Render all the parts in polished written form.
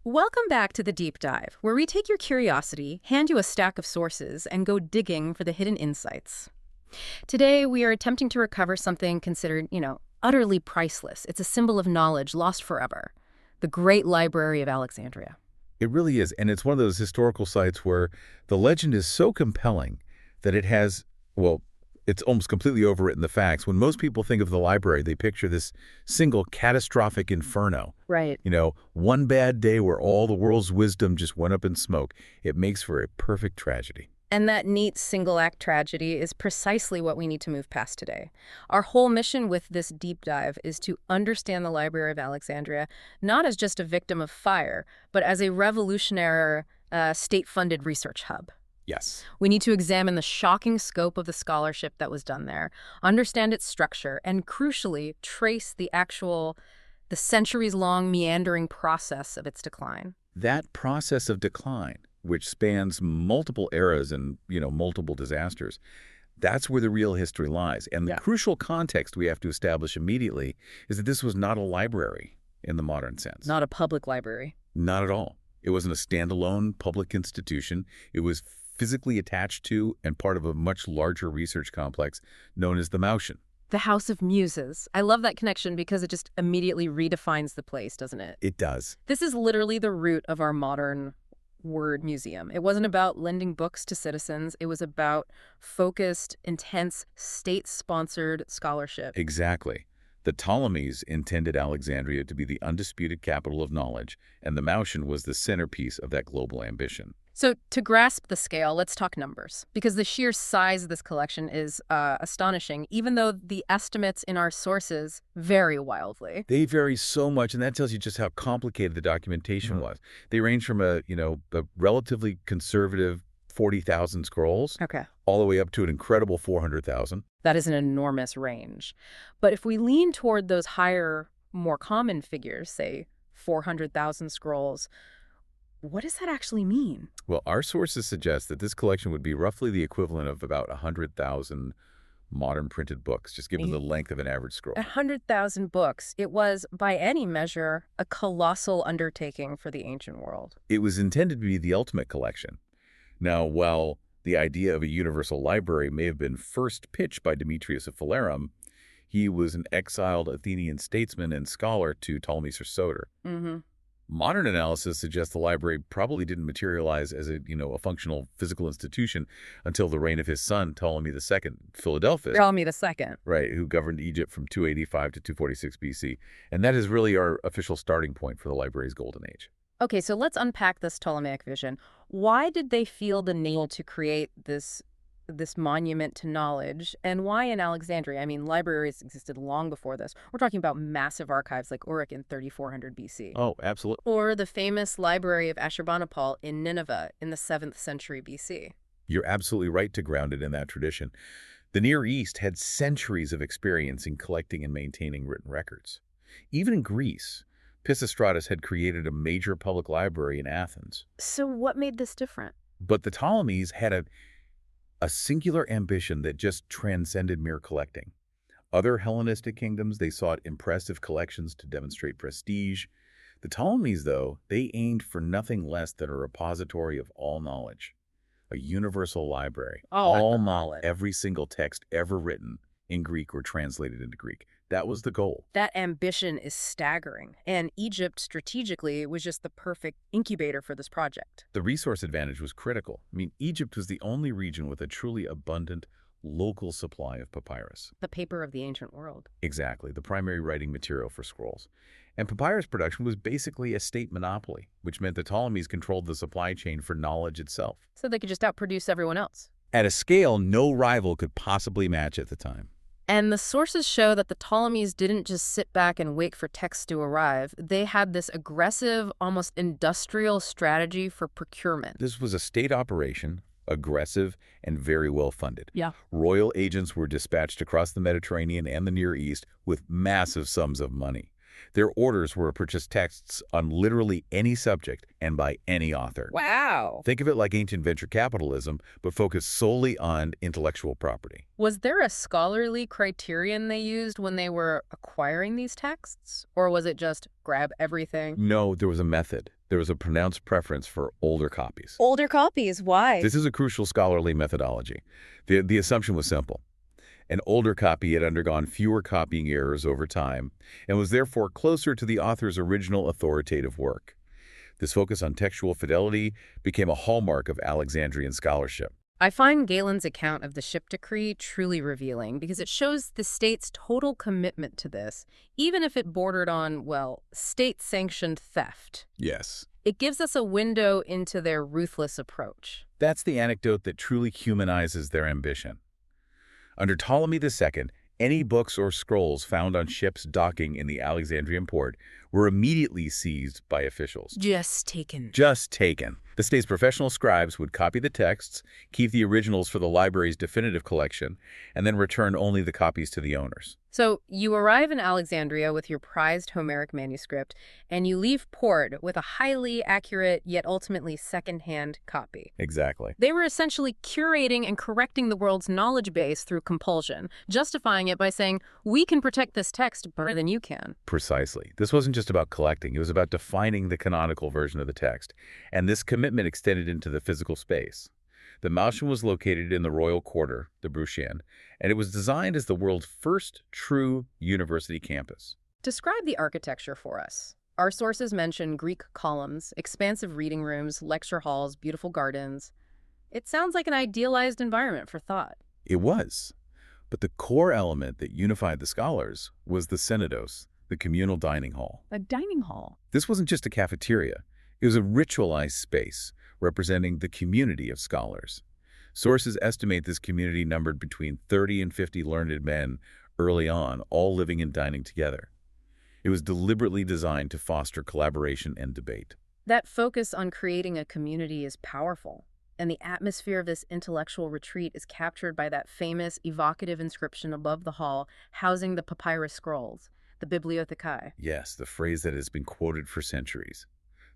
Welcome back to The Deep Dive, where we take your curiosity, hand you a stack of sources, and go digging for the hidden insights. Today, we are attempting to recover something considered, utterly priceless. It's a symbol of knowledge lost forever. The Great Library of Alexandria. It really is, and it's one of those historical sites where the legend is so compelling that it has, well, it's almost completely overwritten the facts. When most people think of the library, they picture this single catastrophic inferno. Right. One bad day where all the world's wisdom just went up in smoke. It makes for a perfect tragedy. And that neat single-act tragedy is precisely what we need to move past today. Our whole mission with this deep dive is to understand the Library of Alexandria, not as just a victim of fire, but as a revolutionary, state-funded research hub. Yes. We need to examine the shocking scope of the scholarship that was done there, understand its structure, and crucially, trace the centuries-long meandering process of its decline. That process of decline, which spans multiple eras and, multiple disasters, that's where the real history lies. And the crucial context we have to establish immediately is that this was not a library in the modern sense. Not a public library. Not at all. It wasn't a standalone public institution. It was physically attached to and part of a much larger research complex known as the Mouseion. The House of Muses. I love that connection because it just immediately redefines the place, doesn't it? It does. This is literally the root of our modern word museum. It wasn't about lending books to citizens. It was about focused, intense, state-sponsored scholarship. Exactly. The Ptolemies intended Alexandria to be the undisputed capital of knowledge, and the Mouseion was the centerpiece of that global ambition. So to grasp the scale, let's talk numbers, because the sheer size of this collection is astonishing, even though the estimates in our sources vary wildly. They vary so much, and that tells you just how complicated the documentation was. They range from a relatively conservative 40,000 scrolls all the way up to an incredible 400,000. That is an enormous range. But if we lean toward those higher, more common figures, say 400,000 scrolls, what does that actually mean? Well, our sources suggest that this collection would be roughly the equivalent of about 100,000 modern printed books, just given the length of an average scroll. 100,000 books. It was, by any measure, a colossal undertaking for the ancient world. It was intended to be the ultimate collection. Now, while the idea of a universal library may have been first pitched by Demetrius of Phalerum, he was an exiled Athenian statesman and scholar to Ptolemaic Soter. Modern analysis suggests the library probably didn't materialize as a functional physical institution until the reign of his son, Ptolemy II, Philadelphus. Ptolemy II. Right, who governed Egypt from 285 to 246 BC. And that is really our official starting point for the library's golden age. Okay, so let's unpack this Ptolemaic vision. Why did they feel the need to create this monument to knowledge, and why in Alexandria? I mean, libraries existed long before this. We're talking about massive archives like Uruk in 3400 BC. Oh, absolutely. Or the famous library of Ashurbanipal in Nineveh in the 7th century BC. You're absolutely right to ground it in that tradition. The Near East had centuries of experience in collecting and maintaining written records. Even in Greece, Pisistratus had created a major public library in Athens. So what made this different? But the Ptolemies had a singular ambition that just transcended mere collecting. Other Hellenistic kingdoms, they sought impressive collections to demonstrate prestige. The Ptolemies, though, they aimed for nothing less than a repository of all knowledge, a universal library. All knowledge. Every single text ever written in Greek or translated into Greek. That was the goal. That ambition is staggering, and Egypt strategically was just the perfect incubator for this project. The resource advantage was critical. I mean, Egypt was the only region with a truly abundant local supply of papyrus. The paper of the ancient world. Exactly, the primary writing material for scrolls. And papyrus production was basically a state monopoly, which meant the Ptolemies controlled the supply chain for knowledge itself. So they could just outproduce everyone else. At a scale no rival could possibly match at the time. And the sources show that the Ptolemies didn't just sit back and wait for texts to arrive. They had this aggressive, almost industrial strategy for procurement. This was a state operation, aggressive, and very well funded. Yeah. Royal agents were dispatched across the Mediterranean and the Near East with massive sums of money. Their orders were to purchase texts on literally any subject and by any author. Wow. Think of it like ancient venture capitalism, but focused solely on intellectual property. Was there a scholarly criterion they used when they were acquiring these texts? Or was it just grab everything? No, there was a method. There was a pronounced preference for older copies. Older copies, why? This is a crucial scholarly methodology. The assumption was simple. An older copy had undergone fewer copying errors over time and was therefore closer to the author's original authoritative work. This focus on textual fidelity became a hallmark of Alexandrian scholarship. I find Galen's account of the ship decree truly revealing because it shows the state's total commitment to this, even if it bordered on, well, state-sanctioned theft. Yes. It gives us a window into their ruthless approach. That's the anecdote that truly humanizes their ambition. Under Ptolemy II, any books or scrolls found on ships docking in the Alexandrian port were immediately seized by officials. Just taken. Just taken. The state's professional scribes would copy the texts, keep the originals for the library's definitive collection, and then return only the copies to the owners. So you arrive in Alexandria with your prized Homeric manuscript, and you leave port with a highly accurate yet ultimately second-hand copy. Exactly. They were essentially curating and correcting the world's knowledge base through compulsion, justifying it by saying, we can protect this text better than you can. Precisely. This wasn't just about collecting. It was about defining the canonical version of the text. And this commitment extended into the physical space. The Mouseion was located in the royal quarter, the Mouseion, and it was designed as the world's first true university campus. Describe the architecture for us. Our sources mention Greek columns, expansive reading rooms, lecture halls, beautiful gardens. It sounds like an idealized environment for thought. It was. But the core element that unified the scholars was the synodos, the communal dining hall. A dining hall? This wasn't just a cafeteria. It was a ritualized space representing the community of scholars. Sources estimate this community numbered between 30 and 50 learned men early on, all living and dining together. It was deliberately designed to foster collaboration and debate. That focus on creating a community is powerful, and the atmosphere of this intellectual retreat is captured by that famous, evocative inscription above the hall housing the papyrus scrolls, the Bibliotheca. Yes, the phrase that has been quoted for centuries.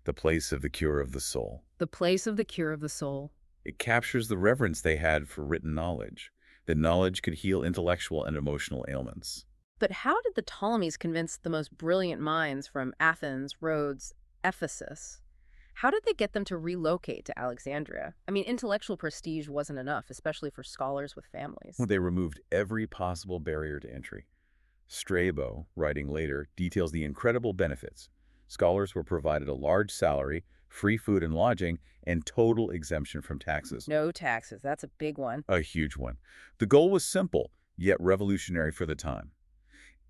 The place of the cure of the soul. The place of the cure of the soul. It captures the reverence they had for written knowledge, that knowledge could heal intellectual and emotional ailments. But how did the Ptolemies convince the most brilliant minds from Athens, Rhodes, Ephesus? How did they get them to relocate to Alexandria? I mean, intellectual prestige wasn't enough, especially for scholars with families. They removed every possible barrier to entry. Strabo, writing later, details the incredible benefits. Scholars were provided a large salary, free food and lodging, and total exemption from taxes. No taxes. That's a big one. A huge one. The goal was simple, yet revolutionary for the time.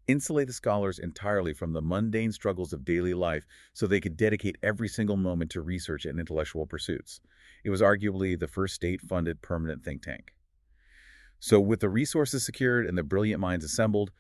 Insulate the scholars entirely from the mundane struggles of daily life so they could dedicate every single moment to research and intellectual pursuits. It was arguably the first state-funded permanent think tank. So with the resources secured and the brilliant minds assembled,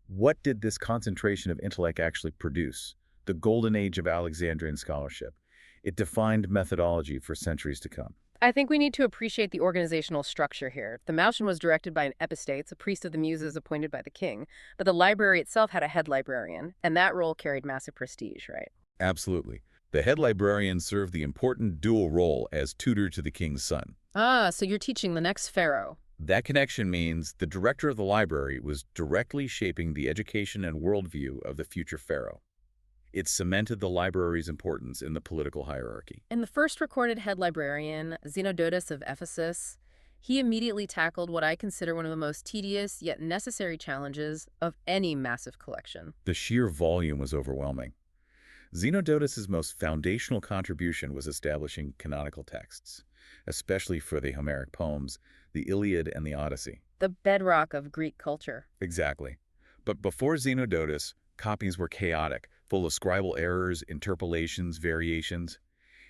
what did this concentration of intellect actually produce? The golden age of Alexandrian scholarship. It defined methodology for centuries to come. I think we need to appreciate the organizational structure here. The Mouseion was directed by an epistates, a priest of the Muses appointed by the king, but the library itself had a head librarian, and that role carried massive prestige, right? Absolutely. The head librarian served the important dual role as tutor to the king's son. Ah, so you're teaching the next pharaoh. That connection means the director of the library was directly shaping the education and worldview of the future pharaoh. It cemented the library's importance in the political hierarchy. And the first recorded head librarian, Zenodotus of Ephesus, he immediately tackled what I consider one of the most tedious yet necessary challenges of any massive collection. The sheer volume was overwhelming. Zenodotus's most foundational contribution was establishing canonical texts, especially for the Homeric poems, the Iliad and the Odyssey. The bedrock of Greek culture. Exactly. But before Zenodotus, copies were chaotic, full of scribal errors, interpolations, variations.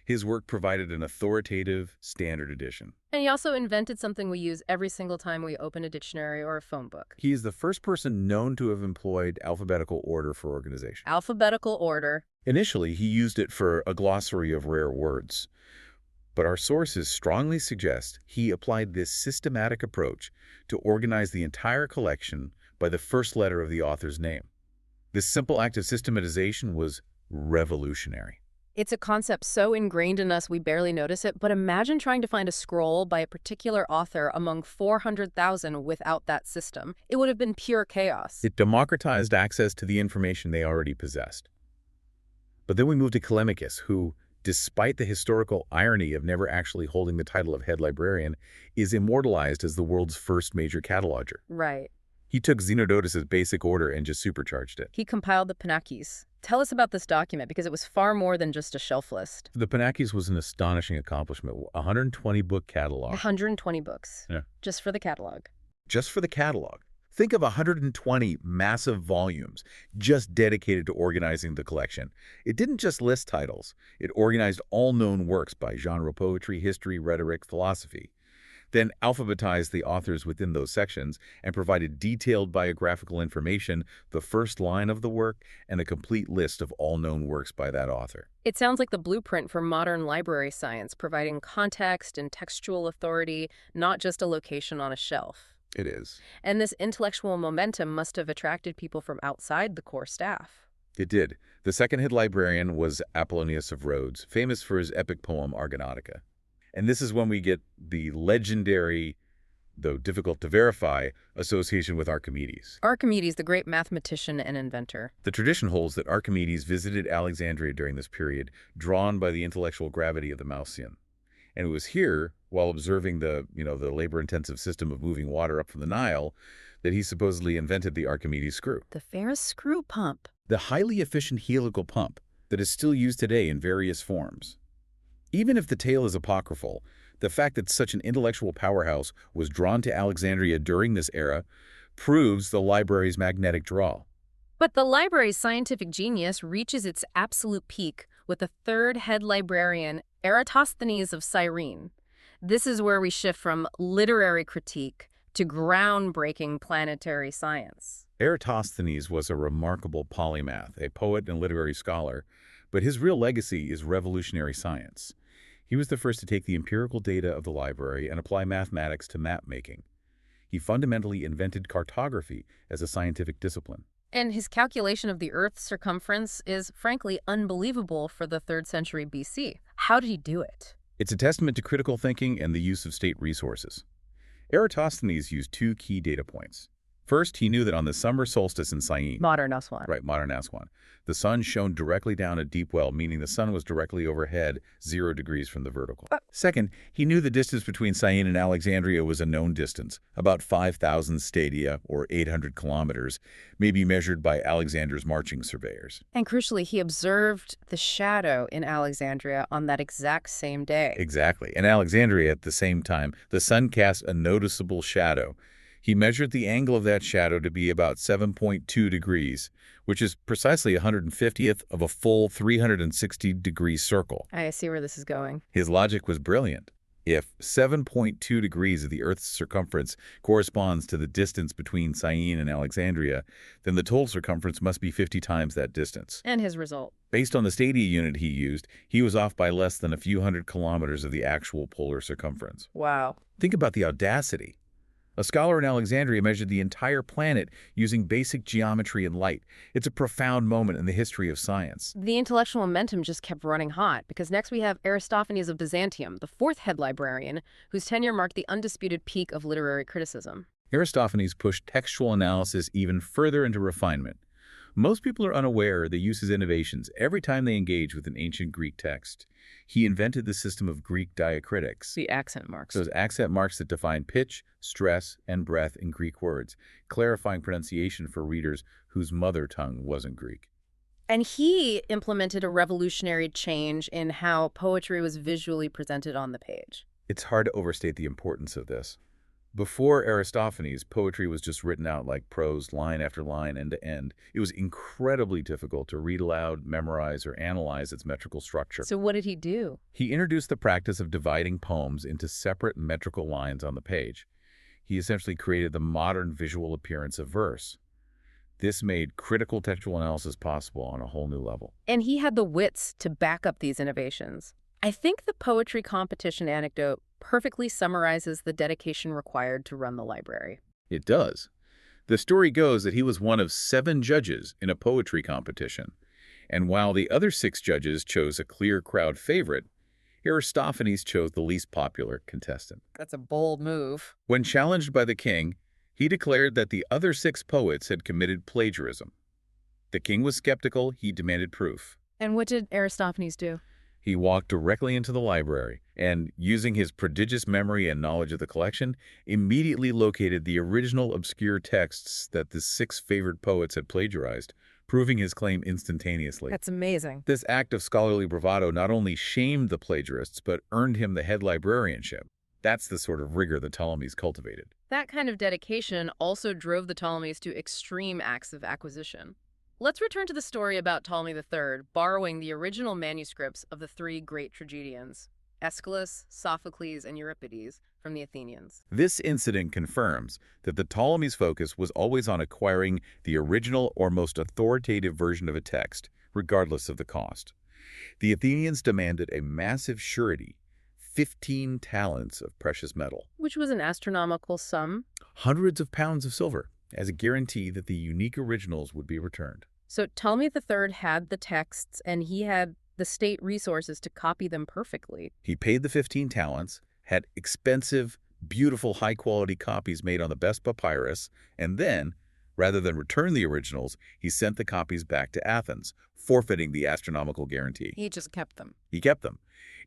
His work provided an authoritative, standard edition. And he also invented something we use every single time we open a dictionary or a phone book. He is the first person known to have employed alphabetical order for organization. Alphabetical order. Initially, he used it for a glossary of rare words. But our sources strongly suggest he applied this systematic approach to organize the entire collection by the first letter of the author's name. This simple act of systematization was revolutionary. It's a concept so ingrained in us we barely notice it, but imagine trying to find a scroll by a particular author among 400,000 without that system. It would have been pure chaos. It democratized access to the information they already possessed. But then we moved to Callimachus, who, despite the historical irony of never actually holding the title of head librarian, is immortalized as the world's first major cataloger. Right. He took Xenodotus' basic order and just supercharged it. He compiled the Pinakes. Tell us about this document, because it was far more than just a shelf list. The Pinakes was an astonishing accomplishment, a 120-book catalog. 120 books. Yeah. Just for the catalog. Just for the catalog. Think of 120 massive volumes just dedicated to organizing the collection. It didn't just list titles. It organized all known works by genre: poetry, history, rhetoric, philosophy. Then alphabetized the authors within those sections and provided detailed biographical information, the first line of the work, and a complete list of all known works by that author. It sounds like the blueprint for modern library science, providing context and textual authority, not just a location on a shelf. It is. And this intellectual momentum must have attracted people from outside the core staff. It did. The second head librarian was Apollonius of Rhodes, famous for his epic poem Argonautica. And this is when we get the legendary, though difficult to verify, association with Archimedes. Archimedes, the great mathematician and inventor. The tradition holds that Archimedes visited Alexandria during this period, drawn by the intellectual gravity of the Mouseion. And it was here, while observing the labor-intensive system of moving water up from the Nile, that he supposedly invented the Archimedes screw. The Ferris screw pump. The highly efficient helical pump that is still used today in various forms. Even if the tale is apocryphal, the fact that such an intellectual powerhouse was drawn to Alexandria during this era proves the library's magnetic draw. But the library's scientific genius reaches its absolute peak with the third head librarian, Eratosthenes of Cyrene. This is where we shift from literary critique to groundbreaking planetary science. Eratosthenes was a remarkable polymath, a poet and literary scholar, but his real legacy is revolutionary science. He was the first to take the empirical data of the library and apply mathematics to map-making. He fundamentally invented cartography as a scientific discipline. And his calculation of the Earth's circumference is, frankly, unbelievable for the 3rd century BC. How did he do it? It's a testament to critical thinking and the use of state resources. Eratosthenes used 2 key data points. First, he knew that on the summer solstice in Syene, Modern Aswan. right, modern Aswan, the sun shone directly down a deep well, meaning the sun was directly overhead, 0 degrees from the vertical. Second, he knew the distance between Syene and Alexandria was a known distance, about 5,000 stadia, or 800 kilometers, maybe measured by Alexander's marching surveyors. And crucially, he observed the shadow in Alexandria on that exact same day. Exactly. In Alexandria, at the same time, the sun cast a noticeable shadow. He measured the angle of that shadow to be about 7.2 degrees, which is precisely 150th of a full 360-degree circle. I see where this is going. His logic was brilliant. If 7.2 degrees of the Earth's circumference corresponds to the distance between Syene and Alexandria, then the total circumference must be 50 times that distance. And his result. Based on the stadia unit he used, he was off by less than a few hundred kilometers of the actual polar circumference. Wow. Think about the audacity. A scholar in Alexandria measured the entire planet using basic geometry and light. It's a profound moment in the history of science. The intellectual momentum just kept running hot, because next we have Aristophanes of Byzantium, the 4th head librarian, whose tenure marked the undisputed peak of literary criticism. Aristophanes pushed textual analysis even further into refinement. Most people are unaware that he uses innovations every time they engage with an ancient Greek text. He invented the system of Greek diacritics. The accent marks. Those accent marks that define pitch, stress, and breath in Greek words, clarifying pronunciation for readers whose mother tongue wasn't Greek. And he implemented a revolutionary change in how poetry was visually presented on the page. It's hard to overstate the importance of this. Before Aristophanes, poetry was just written out like prose, line after line, end to end. It was incredibly difficult to read aloud, memorize, or analyze its metrical structure. So what did he do? He introduced the practice of dividing poems into separate metrical lines on the page. He essentially created the modern visual appearance of verse. This made critical textual analysis possible on a whole new level. And he had the wits to back up these innovations. I think the poetry competition anecdote perfectly summarizes the dedication required to run the library. It does. The story goes that he was one of 7 judges in a poetry competition, and while the other 6 judges chose a clear crowd favorite, Aristophanes chose the least popular contestant. That's a bold move. When challenged by the king, he declared that the other 6 poets had committed plagiarism. The king was skeptical. He demanded proof. And what did Aristophanes do? He walked directly into the library and, using his prodigious memory and knowledge of the collection, immediately located the original obscure texts that the 6 favored poets had plagiarized, proving his claim instantaneously. That's amazing. This act of scholarly bravado not only shamed the plagiarists, but earned him the head librarianship. That's the sort of rigor the Ptolemies cultivated. That kind of dedication also drove the Ptolemies to extreme acts of acquisition. Let's return to the story about Ptolemy III borrowing the original manuscripts of the 3 great tragedians, Aeschylus, Sophocles, and Euripides, from the Athenians. This incident confirms that the Ptolemies' focus was always on acquiring the original or most authoritative version of a text, regardless of the cost. The Athenians demanded a massive surety, 15 talents of precious metal, Which was an astronomical sum. hundreds of pounds of silver, as a guarantee that the unique originals would be returned. So Ptolemy III had the texts, and he had the state resources to copy them perfectly. He paid the 15 talents, had expensive, beautiful, high-quality copies made on the best papyrus, and then, rather than return the originals, he sent the copies back to Athens, forfeiting the astronomical guarantee. He just kept them. He kept them.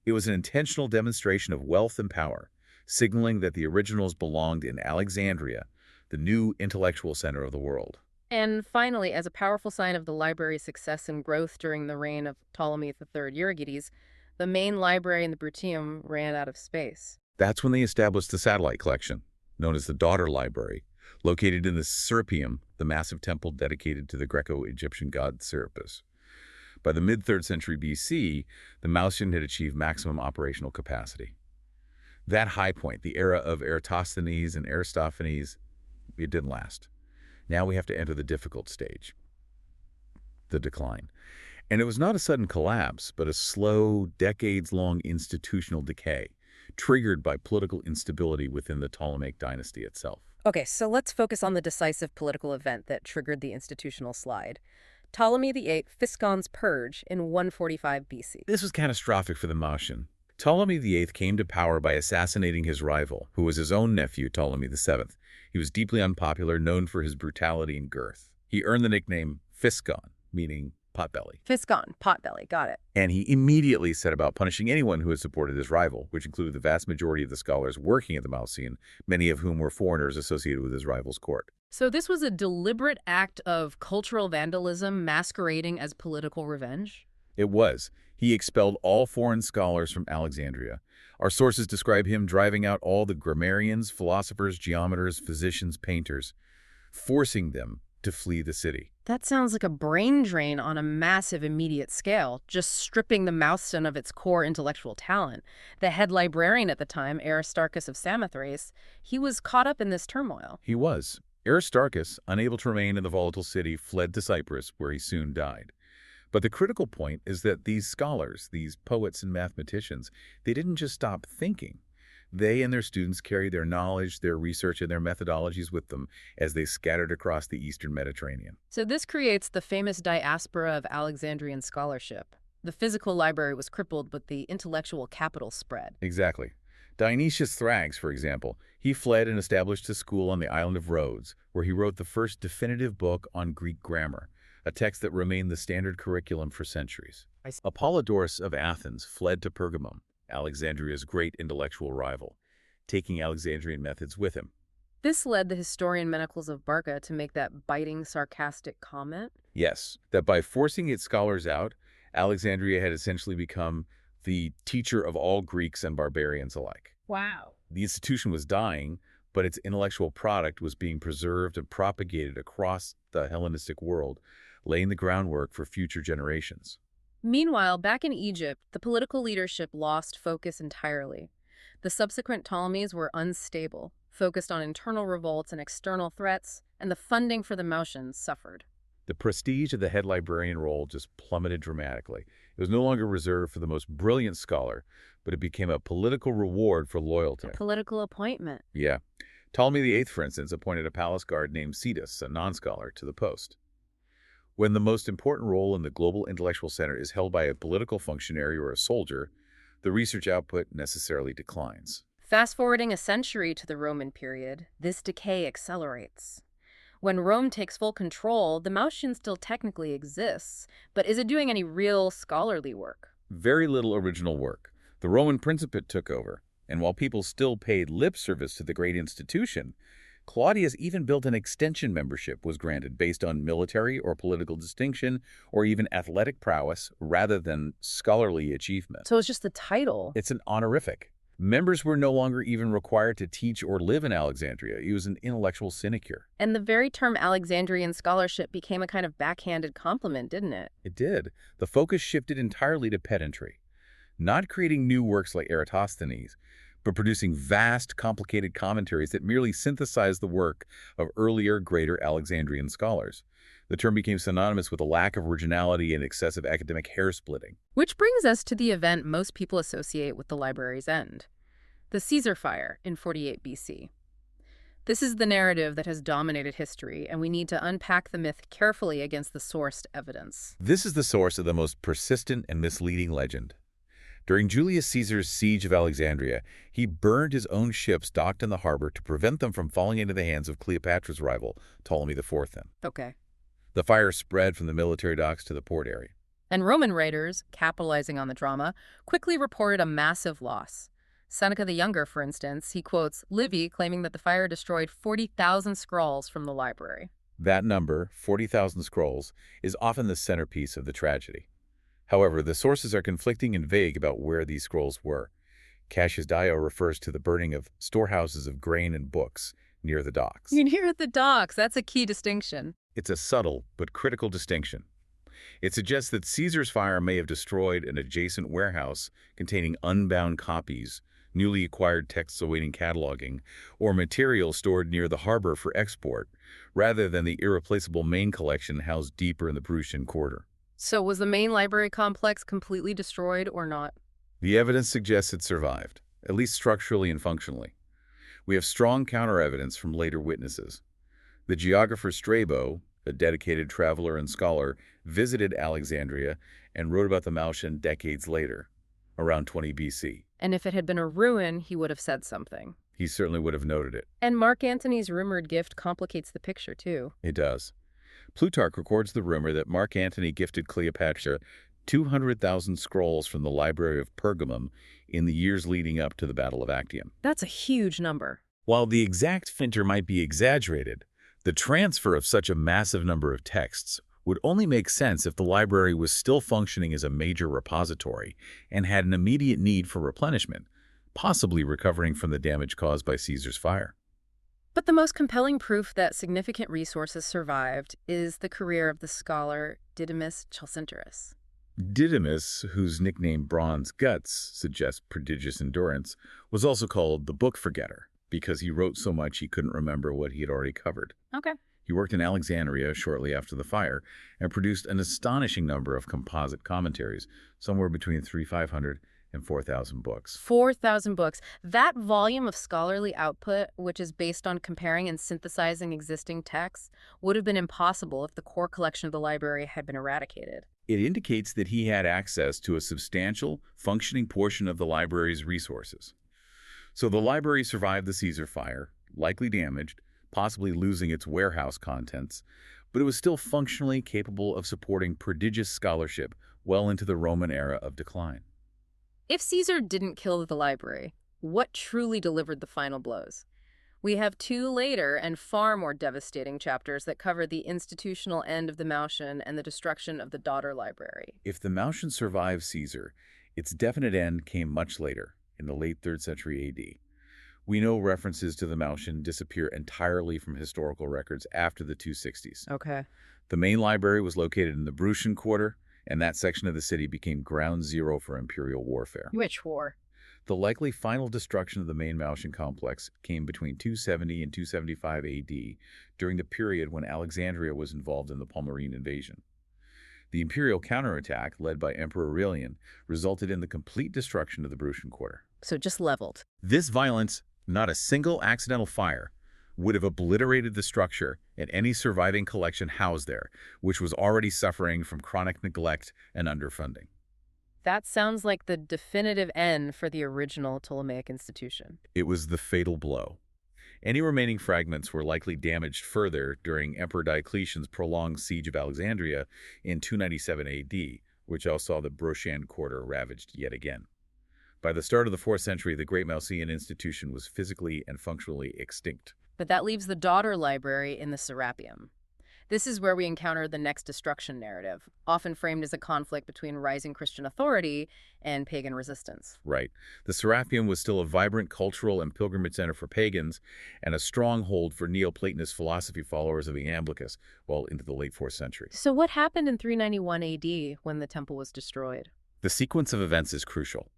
It was an intentional demonstration of wealth and power, signaling that the originals belonged in Alexandria, the new intellectual center of the world. And finally, as a powerful sign of the library's success and growth during the reign of Ptolemy III Euergetes, the main library in the Bruteum ran out of space. That's when they established the satellite collection, known as the Daughter Library, located in the Serapeum, the massive temple dedicated to the Greco-Egyptian god Serapis. By the mid-3rd century BC, the Mouseion had achieved maximum operational capacity. That high point, the era of Eratosthenes and Aristophanes, it didn't last. Now we have to enter the difficult stage, the decline. And it was not a sudden collapse, but a slow, decades-long institutional decay, triggered by political instability within the Ptolemaic dynasty itself. Okay, so let's focus on the decisive political event that triggered the institutional slide. Ptolemy VIII Physcon's purge in 145 BC. This was catastrophic for the Mouseion. Ptolemy VIII came to power by assassinating his rival, who was his own nephew, Ptolemy VII. He was deeply unpopular, known for his brutality and girth. He earned the nickname Physcon, meaning potbelly. Physcon, potbelly, got it. And he immediately set about punishing anyone who had supported his rival, which included the vast majority of the scholars working at the Mouseion, many of whom were foreigners associated with his rival's court. So this was a deliberate act of cultural vandalism masquerading as political revenge? It was. He expelled all foreign scholars from Alexandria. Our sources describe him driving out all the grammarians, philosophers, geometers, physicians, painters, forcing them to flee the city. That sounds like a brain drain on a massive immediate scale, just stripping the Mouseion of its core intellectual talent. The head librarian at the time, Aristarchus of Samothrace, he was caught up in this turmoil. He was. Aristarchus, unable to remain in the volatile city, fled to Cyprus, where he soon died. But the critical point is that these scholars, these poets and mathematicians, they didn't just stop thinking. They and their students carried their knowledge, their research, and their methodologies with them as they scattered across the eastern Mediterranean. So this creates the famous diaspora of Alexandrian scholarship. The physical library was crippled, but the intellectual capital spread. Exactly. Dionysius Thrax, for example, he fled and established a school on the island of Rhodes, where he wrote the first definitive book on Greek grammar, a text that remained the standard curriculum for centuries. Apollodorus of Athens fled to Pergamum, Alexandria's great intellectual rival, taking Alexandrian methods with him. This led the historian Menecles of Barca to make that biting, sarcastic comment. Yes, that by forcing its scholars out, Alexandria had essentially become the teacher of all Greeks and barbarians alike. Wow. The institution was dying, but its intellectual product was being preserved and propagated across the Hellenistic world, laying the groundwork for future generations. Meanwhile, back in Egypt, the political leadership lost focus entirely. The subsequent Ptolemies were unstable, focused on internal revolts and external threats, and the funding for the Mouseion suffered. The prestige of the head librarian role just plummeted dramatically. It was no longer reserved for the most brilliant scholar, but it became a political reward for loyalty. A political appointment. Yeah. Ptolemy VIII, for instance, appointed a palace guard named Cetus, a non-scholar, to the post. When the most important role in the global intellectual center is held by a political functionary or a soldier, the research output necessarily declines. Fast-forwarding a century to the Roman period, this decay accelerates. When Rome takes full control, the Mouseion still technically exists, but is it doing any real scholarly work? Very little original work. The Roman Principate took over, and while people still paid lip service to the great institution, Claudius even built an extension membership was granted based on military or political distinction or even athletic prowess rather than scholarly achievement. So it's just the title. It's an honorific. Members were no longer even required to teach or live in Alexandria. It was an intellectual sinecure. And the very term Alexandrian scholarship became a kind of backhanded compliment, didn't it? It did. The focus shifted entirely to pedantry, not creating new works like Eratosthenes, but producing vast, complicated commentaries that merely synthesized the work of earlier, greater Alexandrian scholars. The term became synonymous with a lack of originality and excessive academic hair-splitting. Which brings us to the event most people associate with the library's end, the Caesar Fire in 48 BC. This is the narrative that has dominated history, and we need to unpack the myth carefully against the sourced evidence. This is the source of the most persistent and misleading legend. During Julius Caesar's siege of Alexandria, he burned his own ships docked in the harbor to prevent them from falling into the hands of Cleopatra's rival, Ptolemy IV. Okay. The fire spread from the military docks to the port area. And Roman writers, capitalizing on the drama, quickly reported a massive loss. Seneca the Younger, for instance, he quotes Livy claiming that the fire destroyed 40,000 scrolls from the library. That number, 40,000 scrolls, is often the centerpiece of the tragedy. However, the sources are conflicting and vague about where these scrolls were. Cassius Dio refers to the burning of storehouses of grain and books near the docks. Near the docks, that's a key distinction. It's a subtle but critical distinction. It suggests that Caesar's fire may have destroyed an adjacent warehouse containing unbound copies, newly acquired texts awaiting cataloging, or material stored near the harbor for export, rather than the irreplaceable main collection housed deeper in the Perusian quarter. So was the main library complex completely destroyed or not? The evidence suggests it survived, at least structurally and functionally. We have strong counter-evidence from later witnesses. The geographer Strabo, a dedicated traveler and scholar, visited Alexandria and wrote about the Mouseion decades later, around 20 BC. And if it had been a ruin, he would have said something. He certainly would have noted it. And Mark Antony's rumored gift complicates the picture, too. It does. Plutarch records the rumor that Mark Antony gifted Cleopatra 200,000 scrolls from the library of Pergamum in the years leading up to the Battle of Actium. That's a huge number. While the exact figure might be exaggerated, the transfer of such a massive number of texts would only make sense if the library was still functioning as a major repository and had an immediate need for replenishment, possibly recovering from the damage caused by Caesar's fire. But the most compelling proof that significant resources survived is the career of the scholar Didymus Chalcintyrus. Didymus, whose nickname Bronze Guts suggests prodigious endurance, was also called the book forgetter because he wrote so much he couldn't remember what he had already covered. Okay. He worked in Alexandria shortly after the fire and produced an astonishing number of composite commentaries, somewhere between 3,500 and 4,000 books. 4,000 books. That volume of scholarly output, which is based on comparing and synthesizing existing texts, would have been impossible if the core collection of the library had been eradicated. It indicates that he had access to a substantial, functioning portion of the library's resources. So the library survived the Caesar fire, likely damaged, possibly losing its warehouse contents, but it was still functionally capable of supporting prodigious scholarship well into the Roman era of decline. If Caesar didn't kill the library, what truly delivered the final blows? We have two later and far more devastating chapters that cover the institutional end of the Mouseion and the destruction of the daughter library. If the Mouseion survived Caesar, its definite end came much later, in the late 3rd century AD. We know references to the Mouseion disappear entirely from historical records after the 260s. Okay. The main library was located in the Perusian quarter, and that section of the city became ground zero for imperial warfare. Which war? The likely final destruction of the main Mouseion complex came between 270 and 275 AD, during the period when Alexandria was involved in the Palmyrene invasion. The imperial counterattack, led by Emperor Aurelian, resulted in the complete destruction of the Perusian quarter. So just leveled. This violence, not a single accidental fire, would have obliterated the structure and any surviving collection housed there, which was already suffering from chronic neglect and underfunding. That sounds like the definitive end for the original Ptolemaic institution. It was the fatal blow. Any remaining fragments were likely damaged further during Emperor Diocletian's prolonged siege of Alexandria in 297 AD, which else saw the Broshan quarter ravaged yet again. By the start of the 4th century, the great Mouseion institution was physically and functionally extinct. But that leaves the daughter library in the Serapeum. This is where we encounter the next destruction narrative, often framed as a conflict between rising Christian authority and pagan resistance. Right. The Serapeum was still a vibrant cultural and pilgrimage center for pagans and a stronghold for Neoplatonist philosophy followers of Iamblichus well into the late 4th century. So what happened in 391 AD when the temple was destroyed? The sequence of events is crucial.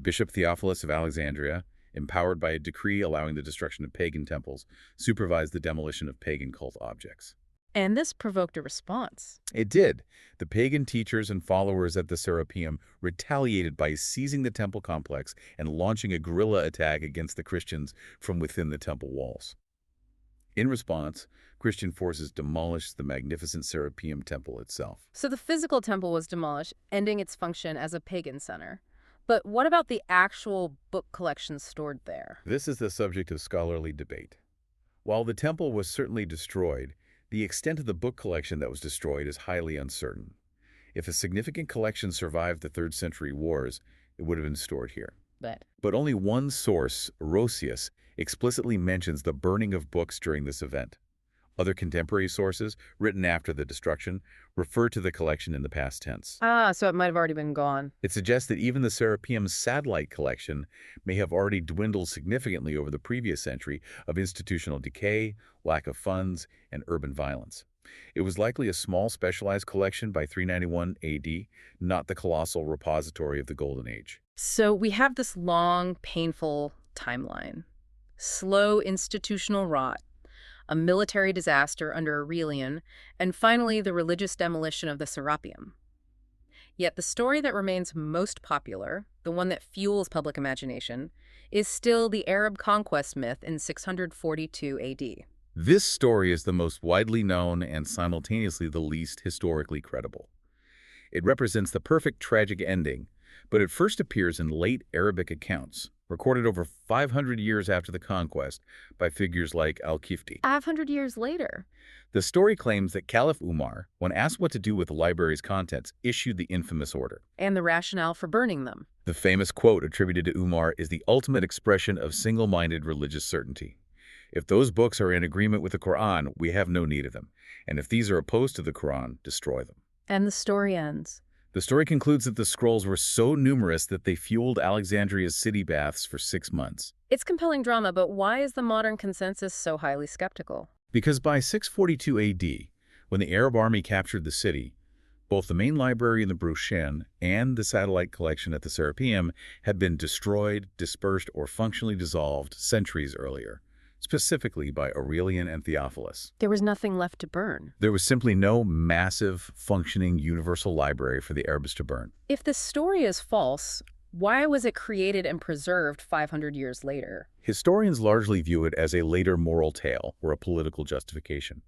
Bishop Theophilus of Alexandria, empowered by a decree allowing the destruction of pagan temples, supervised the demolition of pagan cult objects. And this provoked a response. It did. The pagan teachers and followers at the Serapeum retaliated by seizing the temple complex and launching a guerrilla attack against the Christians from within the temple walls. In response, Christian forces demolished the magnificent Serapeum temple itself. So the physical temple was demolished, ending its function as a pagan center. But what about the actual book collections stored there? This is the subject of scholarly debate. While the temple was certainly destroyed, the extent of the book collection that was destroyed is highly uncertain. If a significant collection survived the 3rd century wars, it would have been stored here. But only one source, Rosius, explicitly mentions the burning of books during this event. Other contemporary sources, written after the destruction, refer to the collection in the past tense. So it might have already been gone. It suggests that even the Serapeum's satellite collection may have already dwindled significantly over the previous century of institutional decay, lack of funds, and urban violence. It was likely a small specialized collection by 391 AD, not the colossal repository of the Golden Age. So we have this long, painful timeline. Slow institutional rot, a military disaster under Aurelian, and finally the religious demolition of the Serapeum. Yet the story that remains most popular, the one that fuels public imagination, is still the Arab conquest myth in 642 AD. This story is the most widely known and simultaneously the least historically credible. It represents the perfect tragic ending, but it first appears in late Arabic accounts, recorded over 500 years after the conquest by figures like Al-Kifti. 500 years later. The story claims that Caliph Umar, when asked what to do with the library's contents, issued the infamous order. And the rationale for burning them. The famous quote attributed to Umar is the ultimate expression of single-minded religious certainty. If those books are in agreement with the Quran, we have no need of them. And if these are opposed to the Quran, destroy them. And the story ends. The story concludes that the scrolls were so numerous that they fueled Alexandria's city baths for 6 months. It's compelling drama, but why is the modern consensus so highly skeptical? Because by 642 AD, when the Arab army captured the city, both the main library in the Mouseion and the satellite collection at the Serapeum had been destroyed, dispersed, or functionally dissolved centuries earlier, specifically by Aurelian and Theophilus. There was nothing left to burn. There was simply no massive, functioning universal library for the Arabs to burn. If the story is false, why was it created and preserved 500 years later? Historians largely view it as a later moral tale or a political justification.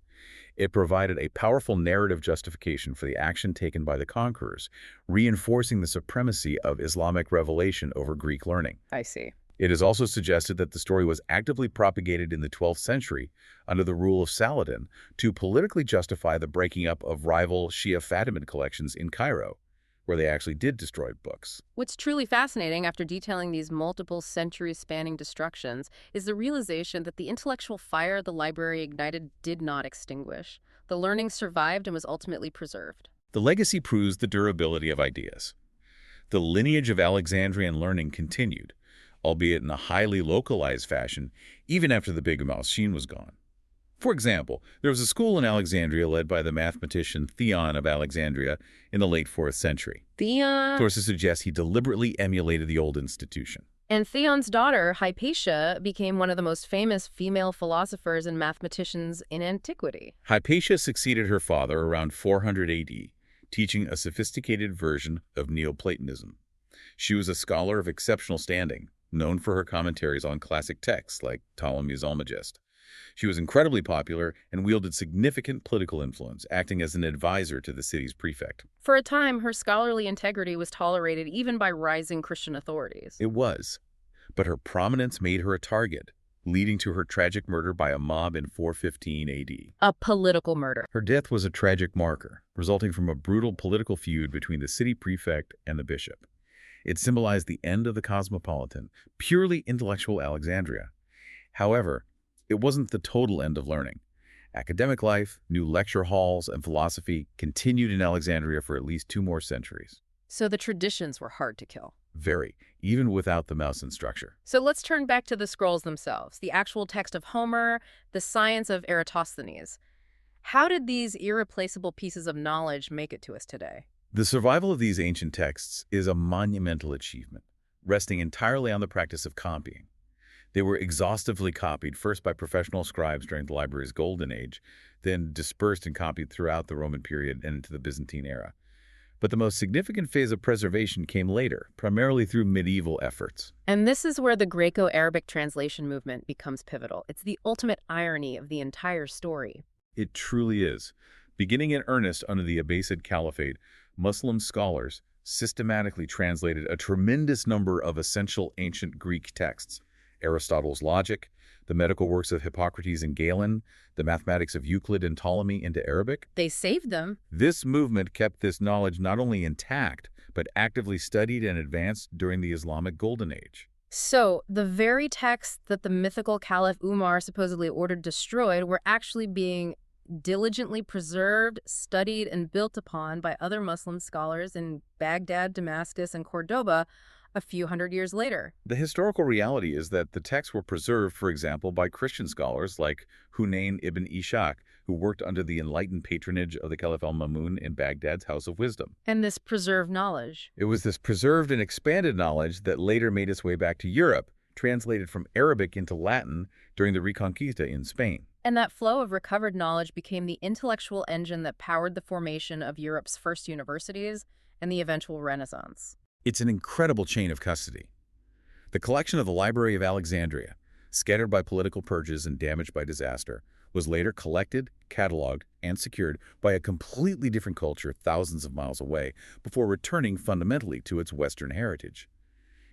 It provided a powerful narrative justification for the action taken by the conquerors, reinforcing the supremacy of Islamic revelation over Greek learning. I see. It is also suggested that the story was actively propagated in the 12th century under the rule of Saladin to politically justify the breaking up of rival Shia Fatimid collections in Cairo, where they actually did destroy books. What's truly fascinating after detailing these multiple centuries-spanning destructions is the realization that the intellectual fire the library ignited did not extinguish. The learning survived and was ultimately preserved. The legacy proves the durability of ideas. The lineage of Alexandrian learning continued, albeit in a highly localized fashion, even after the big Mouseion was gone. For example, there was a school in Alexandria led by the mathematician Theon of Alexandria in the late 4th century. Theon? Sources suggest he deliberately emulated the old institution. And Theon's daughter, Hypatia, became one of the most famous female philosophers and mathematicians in antiquity. Hypatia succeeded her father around 400 AD, teaching a sophisticated version of Neoplatonism. She was a scholar of exceptional standing, known for her commentaries on classic texts like Ptolemy's Almagest. She was incredibly popular and wielded significant political influence, acting as an advisor to the city's prefect. For a time, her scholarly integrity was tolerated even by rising Christian authorities. It was, but her prominence made her a target, leading to her tragic murder by a mob in 415 AD. A political murder. Her death was a tragic marker, resulting from a brutal political feud between the city prefect and the bishop. It symbolized the end of the cosmopolitan, purely intellectual Alexandria. However, it wasn't the total end of learning. Academic life, new lecture halls, and philosophy continued in Alexandria for at least 2 more centuries. So the traditions were hard to kill. Very, even without the Mouseion structure. So let's turn back to the scrolls themselves, the actual text of Homer, the science of Eratosthenes. How did these irreplaceable pieces of knowledge make it to us today? The survival of these ancient texts is a monumental achievement, resting entirely on the practice of copying. They were exhaustively copied, first by professional scribes during the library's golden age, then dispersed and copied throughout the Roman period and into the Byzantine era. But the most significant phase of preservation came later, primarily through medieval efforts. And this is where the Greco-Arabic translation movement becomes pivotal. It's the ultimate irony of the entire story. It truly is. Beginning in earnest under the Abbasid Caliphate, Muslim scholars systematically translated a tremendous number of essential ancient Greek texts. Aristotle's logic, the medical works of Hippocrates and Galen, the mathematics of Euclid and Ptolemy into Arabic. They saved them. This movement kept this knowledge not only intact, but actively studied and advanced during the Islamic Golden Age. So, the very texts that the mythical Caliph Umar supposedly ordered destroyed were actually being diligently preserved, studied, and built upon by other Muslim scholars in Baghdad, Damascus, and Cordoba a few hundred years later. The historical reality is that the texts were preserved, for example, by Christian scholars like Hunayn ibn Ishaq, who worked under the enlightened patronage of the Caliph al-Ma'mun in Baghdad's House of Wisdom. And this preserved knowledge. It was this preserved and expanded knowledge that later made its way back to Europe, translated from Arabic into Latin during the Reconquista in Spain. And that flow of recovered knowledge became the intellectual engine that powered the formation of Europe's first universities and the eventual Renaissance. It's an incredible chain of custody. The collection of the Library of Alexandria, scattered by political purges and damaged by disaster, was later collected, cataloged, and secured by a completely different culture thousands of miles away before returning fundamentally to its Western heritage.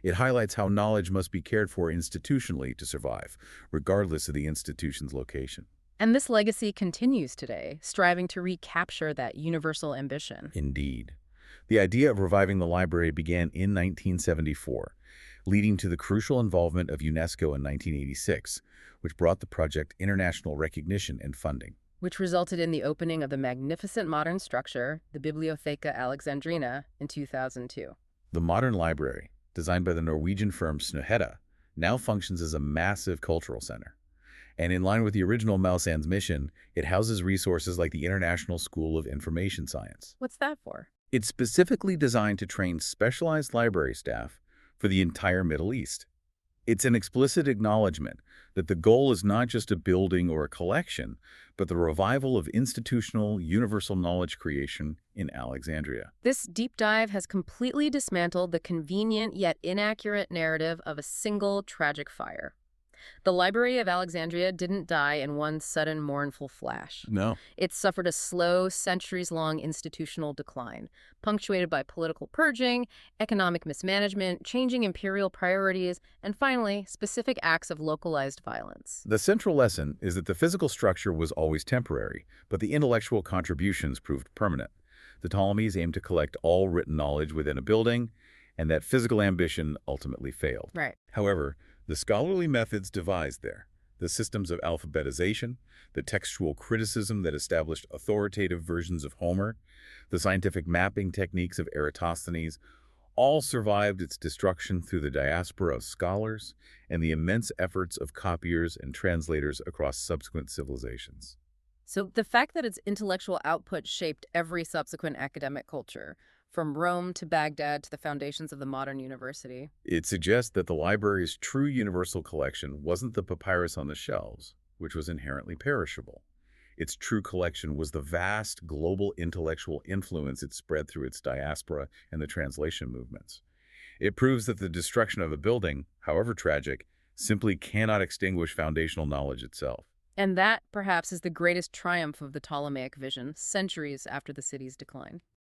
It highlights how knowledge must be cared for institutionally to survive, regardless of the institution's location. And this legacy continues today, striving to recapture that universal ambition. Indeed. The idea of reviving the library began in 1974, leading to the crucial involvement of UNESCO in 1986, which brought the project international recognition and funding. Which resulted in the opening of the magnificent modern structure, the Bibliotheca Alexandrina, in 2002. The modern library, designed by the Norwegian firm Snohetta, now functions as a massive cultural center. And in line with the original Mousein's mission, it houses resources like the International School of Information Science. What's that for? It's specifically designed to train specialized library staff for the entire Middle East. It's an explicit acknowledgement that the goal is not just a building or a collection, but the revival of institutional, universal knowledge creation in Alexandria. This deep dive has completely dismantled the convenient yet inaccurate narrative of a single tragic fire. The Library of Alexandria didn't die in one sudden mournful flash. No. It suffered a slow, centuries-long institutional decline, punctuated by political purging, economic mismanagement, changing imperial priorities, and finally, specific acts of localized violence. The central lesson is that the physical structure was always temporary, but the intellectual contributions proved permanent. The Ptolemies aimed to collect all written knowledge within a building, and that physical ambition ultimately failed. Right. However, the scholarly methods devised there, the systems of alphabetization, the textual criticism that established authoritative versions of Homer, the scientific mapping techniques of Eratosthenes, all survived its destruction through the diaspora of scholars and the immense efforts of copiers and translators across subsequent civilizations. So the fact that its intellectual output shaped every subsequent academic culture, from Rome to Baghdad to the foundations of the modern university. It suggests that the library's true universal collection wasn't the papyrus on the shelves, which was inherently perishable. Its true collection was the vast global intellectual influence it spread through its diaspora and the translation movements. It proves that the destruction of a building, however tragic, simply cannot extinguish foundational knowledge itself. And that, perhaps, is the greatest triumph of the Ptolemaic vision, centuries after the city's decline.